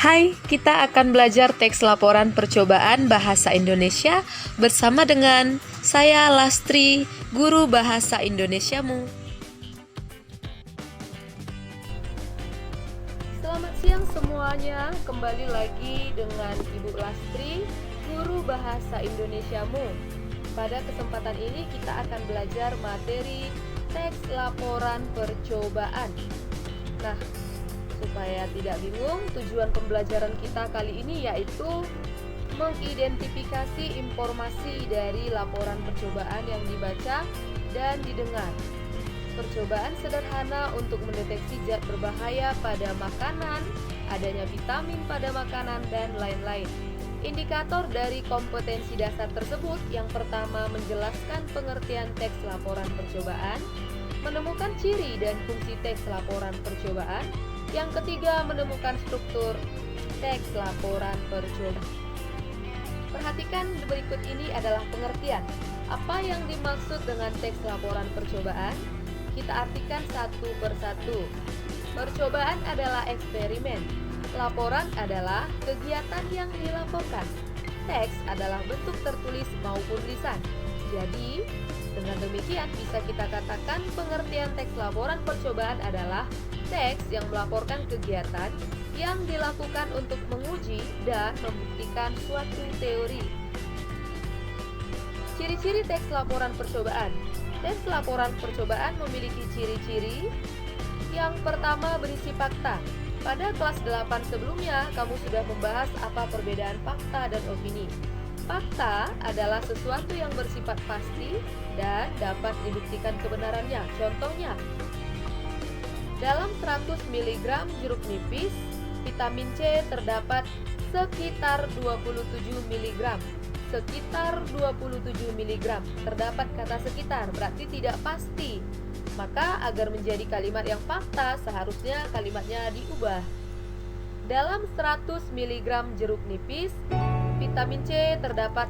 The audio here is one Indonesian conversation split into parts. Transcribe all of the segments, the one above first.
Hai, kita akan belajar teks laporan percobaan bahasa Indonesia bersama dengan saya Lastri, guru bahasa Indonesiamu. Selamat siang semuanya, kembali lagi dengan Ibu Lastri, guru bahasa Indonesiamu. Pada kesempatan ini kita akan belajar materi teks laporan percobaan. Nah, supaya tidak bingung, tujuan pembelajaran kita kali ini yaitu mengidentifikasi informasi dari laporan percobaan yang dibaca dan didengar. Percobaan sederhana untuk mendeteksi zat berbahaya pada makanan, adanya vitamin pada makanan, dan lain-lain. Indikator dari kompetensi dasar tersebut yang pertama menjelaskan pengertian teks laporan percobaan, menemukan ciri dan fungsi teks laporan percobaan. Yang ketiga, menemukan struktur teks laporan percobaan. Perhatikan berikut ini adalah pengertian. Apa yang dimaksud dengan teks laporan percobaan? Kita artikan satu persatu. Percobaan adalah eksperimen. Laporan adalah kegiatan yang dilaporkan. Teks adalah bentuk tertulis maupun lisan. Jadi, dengan demikian bisa kita katakan pengertian teks laporan percobaan adalah teks yang melaporkan kegiatan yang dilakukan untuk menguji dan membuktikan suatu teori. Ciri-ciri teks laporan percobaan. Teks laporan percobaan memiliki ciri-ciri. Yang pertama, berisi fakta. Pada kelas 8 sebelumnya, kamu sudah membahas apa perbedaan fakta dan opini. Fakta adalah sesuatu yang bersifat pasti dan dapat dibuktikan kebenarannya. Contohnya, dalam 100 mg jeruk nipis, vitamin C terdapat sekitar 27 mg. Sekitar 27 mg. Terdapat kata sekitar, berarti tidak pasti. Maka agar menjadi kalimat yang fakta, seharusnya kalimatnya diubah. Dalam 100 mg jeruk nipis, vitamin C terdapat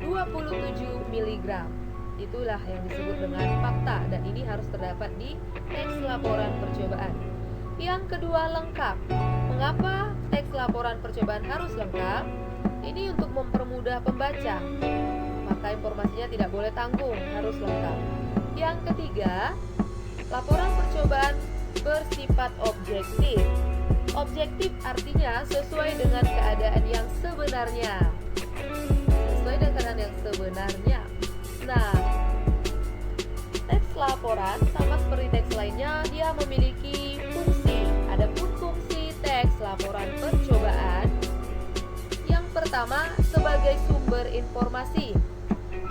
27 mg. Itulah yang disebut dengan fakta, dan ini harus terdapat di teks laporan percobaan. Yang kedua, lengkap. Mengapa teks laporan percobaan harus lengkap? Ini untuk mempermudah pembaca, maka informasinya tidak boleh tanggung, harus lengkap. Yang ketiga, laporan percobaan bersifat objektif. Objektif artinya sesuai dengan keadaan yang sebenarnya. Sesuai dengan keadaan yang sebenarnya. Nah, teks laporan sama seperti teks lainnya, dia memiliki fungsi. Adapun fungsi teks laporan percobaan, yang pertama sebagai sumber informasi,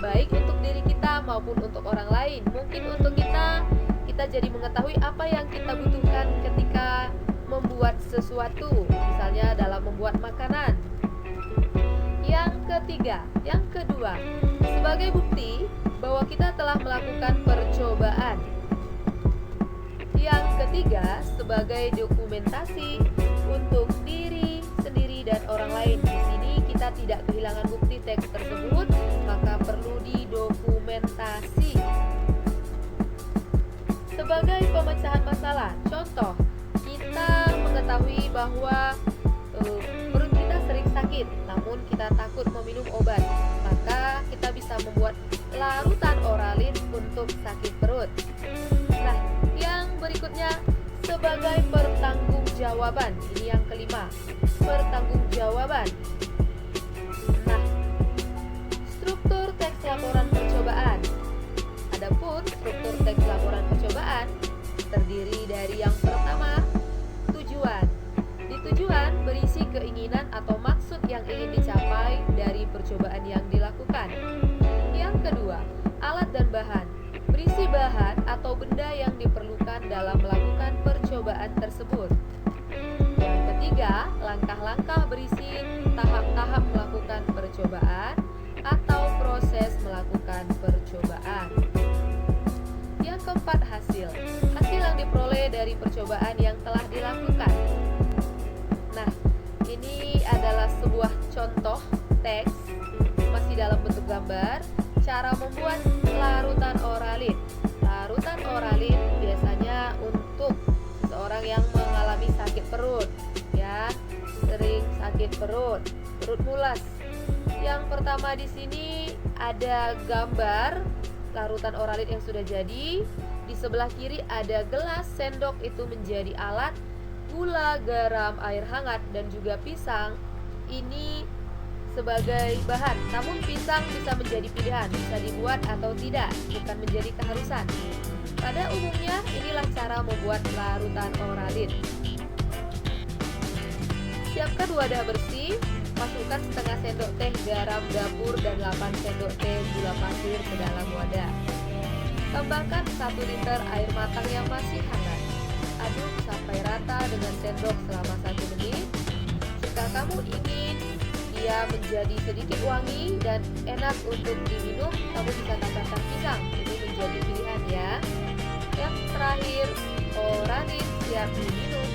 baik untuk diri kita maupun untuk orang lain. Mungkin untuk kita jadi mengetahui apa yang kita butuhkan ketika membuat sesuatu, misalnya dalam membuat makanan. Yang kedua, sebagai bukti bahwa kita telah melakukan percobaan. Yang ketiga, sebagai dokumentasi untuk diri sendiri dan orang lain. Di sini kita tidak kehilangan bukti teks tersebut, maka perlu didokumentasi. Sebagai pemecahan masalah, contoh, kita mengetahui bahwa perut kita sering sakit, namun kita takut meminum obat, maka kita bisa membuat larutan oralin untuk sakit perut. Nah, yang berikutnya sebagai pertanggungjawaban. Ini yang kelima, pertanggungjawaban. Nah, struktur teks laporan percobaan. Adapun struktur teks laporan percobaan terdiri dari yang pertama, tujuan. Di tujuan berisi keinginan atau maksud yang ingin dicapai dari percobaan yang dilakukan. Yang kedua, alat dan bahan. Berisi bahan atau benda yang diperlukan dalam melakukan percobaan tersebut. Yang ketiga, langkah-langkah berisi tahap-tahap melakukan percobaan atau proses melakukan percobaan. Yang keempat, hasil. Hasil yang diperoleh dari percobaan yang telah dilakukan. Nah, ini adalah sebuah contoh teks masih dalam bentuk gambar, cara membuat larutan oralin. Larutan oralin biasanya untuk seseorang yang mengalami sakit perut, ya, sering sakit perut, perut mulas. Yang pertama di sini ada gambar larutan oralit yang sudah jadi. Di sebelah kiri ada gelas, sendok itu menjadi alat, gula, garam, air hangat, dan juga pisang. Ini sebagai bahan. Namun pisang bisa menjadi pilihan, bisa dibuat atau tidak, bukan menjadi keharusan. Pada umumnya inilah cara membuat larutan oralit. Siapkan wadah bersih, masukkan setengah sendok teh garam dapur dan 8 sendok teh gula pasir ke dalam wadah. Tambahkan 1 liter air matang yang masih hangat. Aduk sampai rata dengan sendok selama 1 menit. Jika kamu ingin dia menjadi sedikit wangi dan enak untuk diminum, kamu bisa tambahkan pisang. Ini menjadi pilihan ya. Yang terakhir, oralit siap diminum.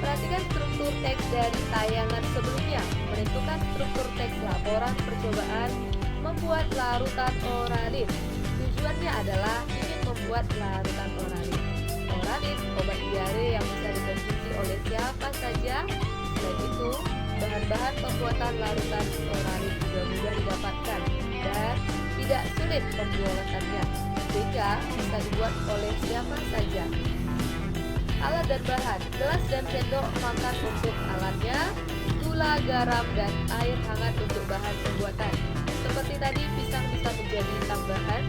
Perhatikan struktur teks dari tayangan sebelumnya. Menentukan struktur teks laporan percobaan membuat larutan oralit. Tujuannya adalah ingin membuat larutan oralit. Oralit, obat diare yang bisa dikonsumsi oleh siapa saja. Selain itu, bahan-bahan pembuatan larutan oralit juga mudah didapatkan dan tidak sulit pembuatannya, sehingga bisa dibuat oleh siapa saja. Alat dan bahan: gelas dan sendok makan untuk alatnya, gula, garam, dan air hangat untuk bahan pembuatan. Seperti tadi, pisang bisa menjadi tambahan.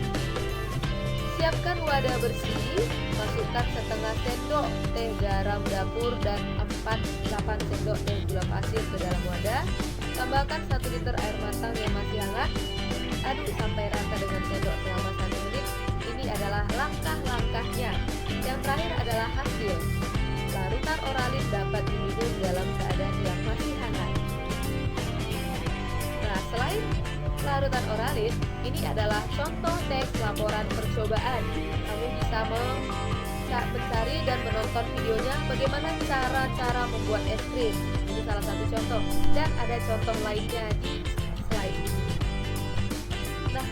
Siapkan wadah bersih, masukkan setengah sendok teh garam dapur dan 8 sendok teh gula pasir ke dalam wadah. Tambahkan 1 liter air matang yang masih hangat. Aduk sampai rata dengan sendok selama 1 menit. Ini adalah langkah-langkahnya. Yang terakhir adalah hasil. Larutan oralit dapat diminum dalam keadaan yang masih hangat. Nah, selain larutan oralit, ini adalah contoh teks laporan percobaan. Kamu bisa mencari dan menonton videonya bagaimana cara-cara membuat es krim. Ini salah satu contoh, dan ada contoh lainnya di slide ini. Nah,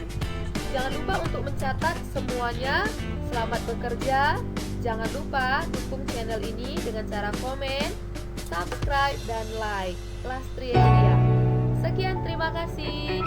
jangan lupa untuk mencatat semuanya. Selamat bekerja. Jangan lupa dukung channel ini dengan cara komen, subscribe, dan like. Lastri Elia. Sekian, terima kasih.